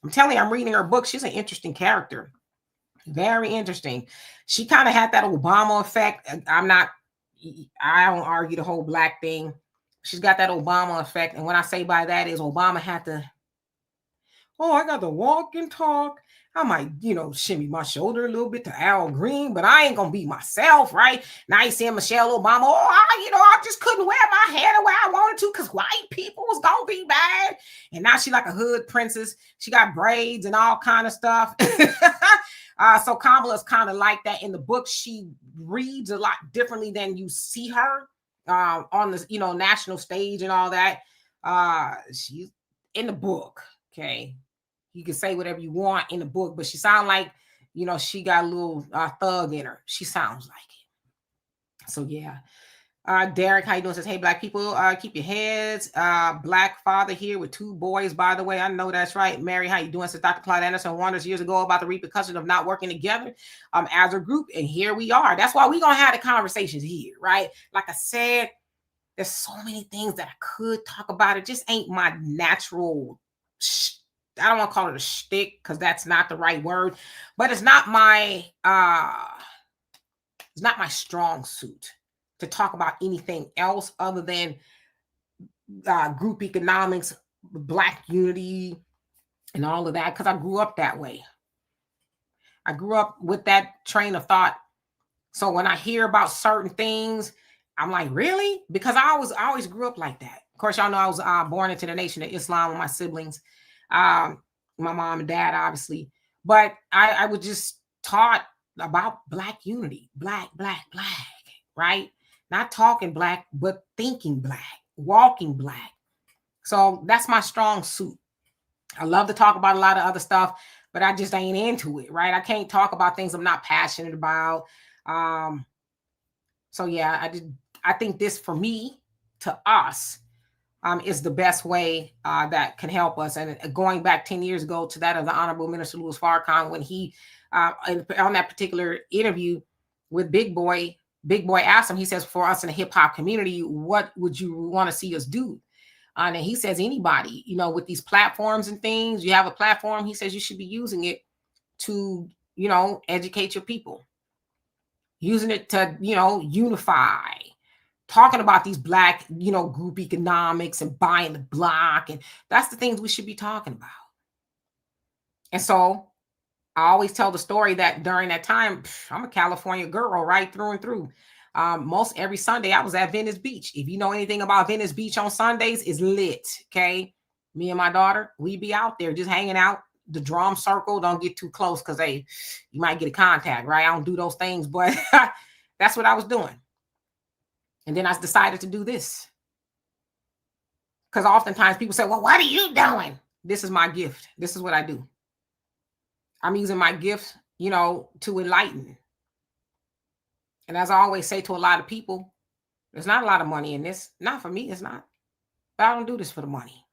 I'm telling you, I'm reading her book. She's an interesting character. Very interesting. She kind of had that Obama effect. I don't argue the whole Black thing. She's got that Obama effect. And what I say by that is Obama had to, I got to walk and talk. I might, shimmy my shoulder a little bit to Al Green, but I ain't going to be myself, right? Now you see Michelle Obama, I just couldn't wear my hair the way I wanted to because white people was going to be bad. And now she like a hood princess. She got braids and all kind of stuff. So Kamala's kind of like that. In the book, she reads a lot differently than you see her on the, national stage and all that. She's in the book, okay? You can say whatever you want in the book, but she sounds like, she got a little thug in her. She sounds like it. So, yeah. Derek, how you doing? Says, hey, Black people, keep your heads. Black father here with 2 boys, by the way. I know that's right. Mary, how you doing? Says, Dr. Claude Anderson warned us years ago about the repercussions of not working together as a group. And here we are. That's why we're going to have the conversations here, right? Like I said, there's so many things that I could talk about. It just ain't my natural I don't want to call it a shtick because that's not the right word, but it's not my strong suit to talk about anything else other than group economics, Black unity, and all of that, because I grew up that way. I grew up with that train of thought. So when I hear about certain things, I'm like, really? Because I always grew up like that. Of course, y'all know I was born into the Nation of Islam with my siblings. my mom and dad, obviously. But I was just taught about Black unity, black, right? Not talking Black, but thinking Black, walking Black. So that's my strong suit. I love to talk about a lot of other stuff, but I just ain't into it, right? I can't talk about things I'm not passionate about. So yeah, I think this, for me, to us, is the best way that can help us. And going back 10 years ago to that of the Honorable Minister Louis Farrakhan, when he, on that particular interview with Big Boy asked him, he says, for us in the hip hop community, what would you want to see us do? And he says, anybody, with these platforms and things, you have a platform, he says you should be using it to, educate your people, using it to, unify, talking about these Black, group economics and buying the block. And that's the things we should be talking about. And so I always tell the story that during that time, I'm a California girl right through and through. Most every Sunday I was at Venice Beach. If you know anything about Venice Beach on Sundays, it's lit. Okay. Me and my daughter, we be out there just hanging out. The drum circle, don't get too close because you might get a contact, right? I don't do those things, but that's what I was doing. And then I decided to do this. Because oftentimes people say, well, what are you doing? This is my gift. This is what I do. I'm using my gift, to enlighten. And as I always say to a lot of people, there's not a lot of money in this. Not for me, it's not. But I don't do this for the money.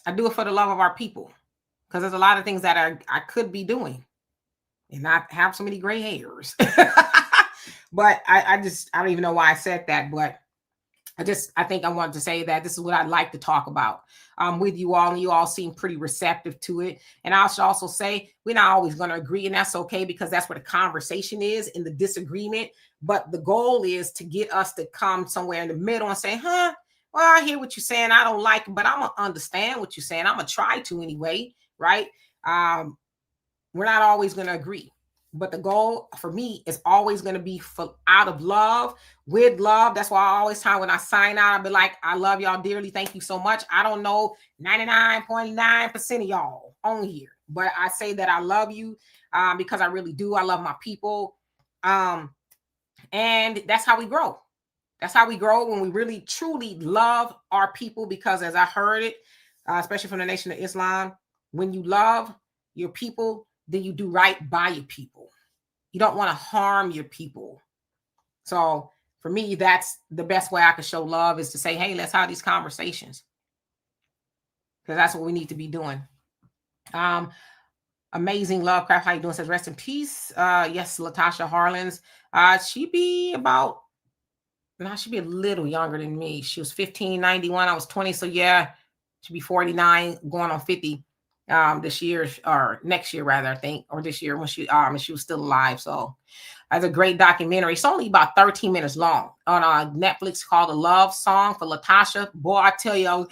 I do it for the love of our people. Because there's a lot of things that I could be doing and not have so many gray hairs. But I don't even know why I said that. But I think I wanted to say that this is what I'd like to talk about with you all. And you all seem pretty receptive to it. And I should also say, we're not always going to agree. And that's okay, because that's where the conversation is, in the disagreement. But the goal is to get us to come somewhere in the middle and say, well, I hear what you're saying. I don't like it, but I'm going to understand what you're saying. I'm going to try to anyway, right? We're not always going to agree. But the goal for me is always going to be out of love, with love. That's why I always when I sign out, I'll be like, I love y'all dearly. Thank you so much. I don't know 99.9% of y'all on here, but I say that I love you because I really do. I love my people. And that's how we grow. That's how we grow, when we really, truly love our people. Because as I heard it, especially from the Nation of Islam, when you love your people, then you do right by your people. You don't want to harm your people. So for me, that's the best way I can show love, is to say, hey, let's have these conversations. Because that's what we need to be doing. Amazing Lovecraft, how you doing? Says, rest in peace. Yes, Latasha Harlins. She'd be a little younger than me. She was 1591. I was 20. So yeah, she'd be 49, going on 50. This year, or next year rather, I think, or this year, when she was still alive. So that's a great documentary. It's only about 13 minutes long on Netflix, called A Love Song for Latasha. Boy, I tell you,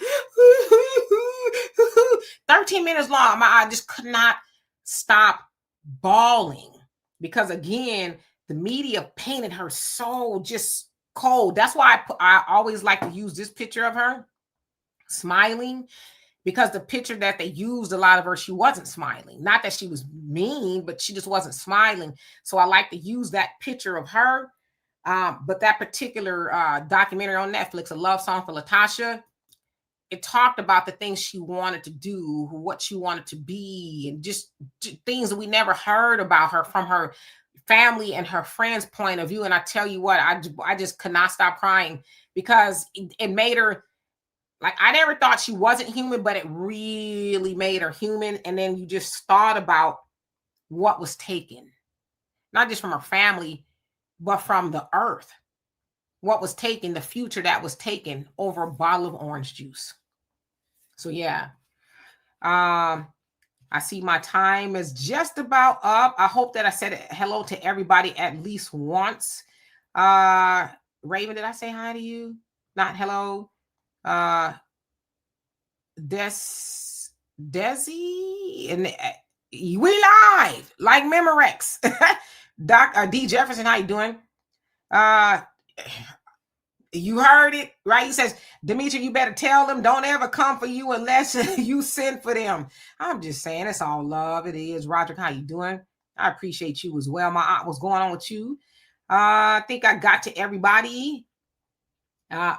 13 minutes long. I just could not stop bawling, because again, the media painted her so just cold. That's why I always like to use this picture of her smiling, because the picture that they used, a lot of her, she wasn't smiling. Not that she was mean, but she just wasn't smiling. So I like to use that picture of her. But that particular documentary on Netflix, A Love Song for Latasha, it talked about the things she wanted to do, what she wanted to be, and just things that we never heard about her from her family and her friends' point of view. And I tell you what, I just could not stop crying, because it made her, like, I never thought she wasn't human, but it really made her human. And then you just thought about what was taken, not just from her family, but from the earth. What was taken, the future that was taken over a bottle of orange juice. So yeah, I see my time is just about up. I hope that I said hello to everybody at least once. Raven, did I say hi to you? Not hello. Desi, and we live like Memorex. Doc D Jefferson, how you doing? You heard it, right? He says, Demetra, you better tell them don't ever come for you unless you send for them. I'm just saying, it's all love. It is. Roderick, how you doing? I appreciate you as well. My aunt, what's going on with you? I think I got to everybody. A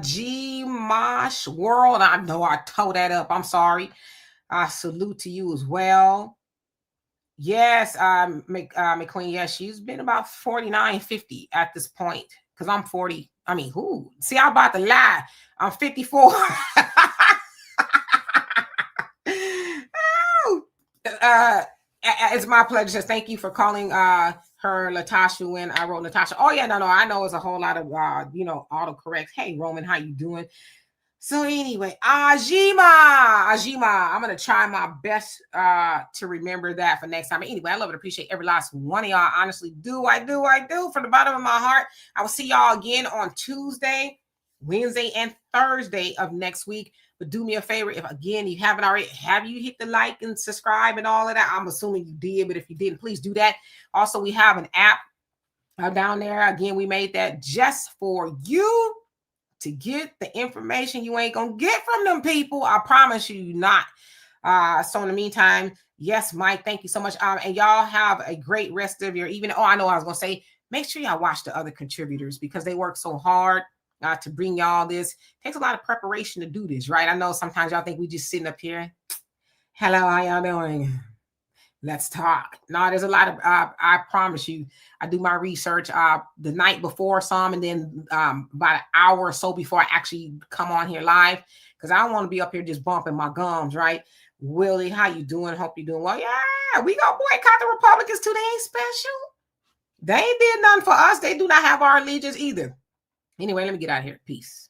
G Mosh World. I know I tore that up. I'm sorry. I salute to you as well. Yes, McQueen. Yes, she's been about 49, 50 at this point. Because I'm 40. I mean, who? See, I'm about to lie. I'm 54. It's my pleasure. Thank you for calling her Latasha when I wrote Latasha. Oh yeah, no, I know it's a whole lot of autocorrects. Hey Roman, how you doing? So anyway, Ajima, I'm gonna try my best to remember that for next time. Anyway, I love and appreciate every last one of y'all. Honestly, I do from the bottom of my heart. I will see y'all again on Tuesday, Wednesday, and Thursday of next week. But do me a favor, if again you haven't already, have you hit the like and subscribe and all of that? I'm assuming you did, but if you didn't, please do that. Also, we have an app down there. Again, we made that just for you to get the information you ain't gonna get from them people. I promise you not. So in the meantime, yes, Mike, thank you so much. And y'all have a great rest of your evening. Oh, I know I was gonna say, make sure y'all watch the other contributors because they work so hard to bring y'all this. It takes a lot of preparation to do this, right? I know sometimes y'all think we just sitting up here. Hello, how y'all doing? Let's talk. No, there's a lot of, I promise you, I do my research the night before some, and then about an hour or so before I actually come on here live, because I don't want to be up here just bumping my gums, right? Willie, how you doing? Hope you're doing well. Yeah, we gonna boycott the Republicans too. They ain't special. They ain't did nothing for us. They do not have our allegiance either. Anyway, let me get out of here. Peace.